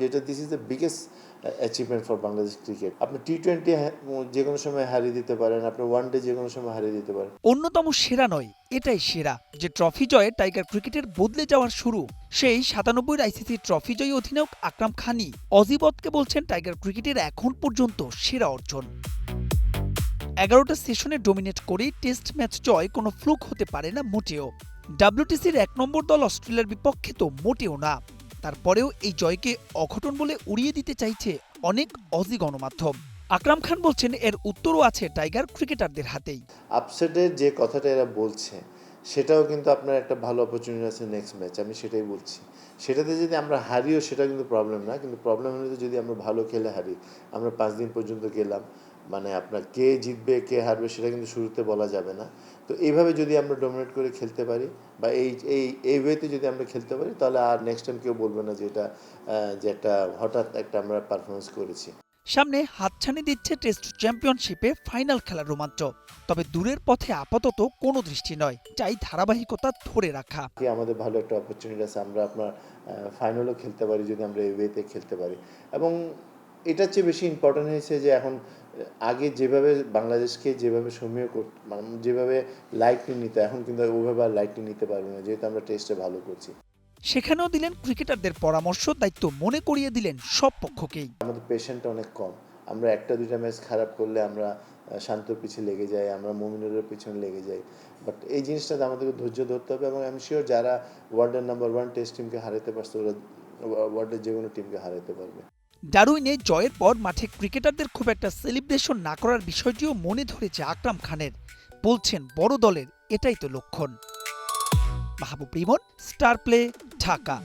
যেটা this is the biggest achievement for Bangladesh cricket. আপনি টি-20 যে কোনো সময় হারিয়ে দিতে পারেন, আপনি ওয়ানডে যে কোনো সময় হারিয়ে দিতে পারেন। অন্যতম সেরা নয়, এটাই সেরা যে ট্রফি জয়ে টাইগার ক্রিকেটের বদলে যাওয়ার শুরু। সেই 97 আইসিসি ট্রফি জয়ী অধিনায়ক আকরাম খানই অজিবতকে বলছেন টাইগার ক্রিকেটের এখন পর্যন্ত সেরা অর্জন। 11টা সেশনে ডমিনেট করেই টেস্ট ম্যাচ জয় কোনো ফ্লুক হতে পারে না মোটেও। ডাব্লিউটিসির 1 নম্বর দল অস্ট্রেলিয়ার বিপক্ষে তো মোটেও না। তারপরেও এই জয়কে অঘটন বলে উড়িয়ে দিতে চাইছে অনেক অজি গণমাধ্যম। আকরাম খান বলছেন এর উত্তরও আছে টাইগার ক্রিকেটারদের হাতেই। আপসেটের যে কথাটা এরা বলছে সেটাও কিন্তু আপনার একটা ভালো অপরচুনিটি আছে নেক্সট ম্যাচ, আমি সেটাই বলছি। সেটাতে যদি আমরা হারিও সেটা কিন্তু প্রবলেম না, কিন্তু প্রবলেম হলে যদি আমরা ভালো খেলে হারি, আমরা 5 দিন পর্যন্ত গেলাম, মানে আপনার কে জিতবে কে হারবে সেটা কিন্তু শুরুতে বলা যাবে না। তো এইভাবে যদি আমরা ডমিনেট করে খেলতে পারি বা এই ওয়েতে যদি আমরা খেলতে পারি, তাহলে আর নেক্সট টাইম কেউ বলবে না যে একটা হঠাৎ একটা আমরা পারফরমেন্স করেছি। সামনে হাতছানি দিচ্ছে টেস্ট চ্যাম্পিয়নশিপে ফাইনাল খেলার রোমাঞ্চ। তবে দূরের পথে আপাতত কোনো দৃষ্টি নয়, চাই ধারাবাহিকতা ধরে রাখা। আমাদের ভালো একটা অপরচুনিটি আছে, আমরা আপনার ফাইনালও খেলতে পারি যদি আমরা এই ওয়েতে খেলতে পারি। এবং এটার চেয়ে বেশি ইম্পর্টেন্ট হয়েছে যে এখন আগে যেভাবে বাংলাদেশকে যেভাবে সমীহ মানে যেভাবে লাইটলি নিত, এখন কিন্তু ওইভাবে আর লাইটলি নিতে পারবে না, যেহেতু আমরা টেস্টে ভালো করছি। সেখানেও দিলেন ক্রিকেটারদের পরামর্শ, দায়িত্ব মনে করিয়ে দিলেন সব পক্ষকেই। আমাদের পেশেন্টটা অনেক কম, আমরা একটা দুইটা ম্যাচ খারাপ করলে আমরা শান্তর পিছিয়ে লেগে যাই, আমরা মুমিনুরের পিছনে লেগে যাই। বাট এই জিনিসটাতে আমাদেরকে ধৈর্য ধরতে হবে, এবং আমি শিওর যারা ওয়ার্ল্ডের নাম্বার 1 টেস্ট টিমকে হারাতে পারছে ওরা ওয়ার্ল্ডের যে কোনো টিমকে হারাতে পারবে। ডারউইনে জয়ের পর মাঠে ক্রিকেটারদের খুব একটা সেলিব্রেশন না করার বিষয়টিও মনে ধরেছে আকরাম খানের। বলছেন বড় দলের এটাই তো লক্ষণ। মাহবুব রিমন, স্টার প্লে, ঢাকা।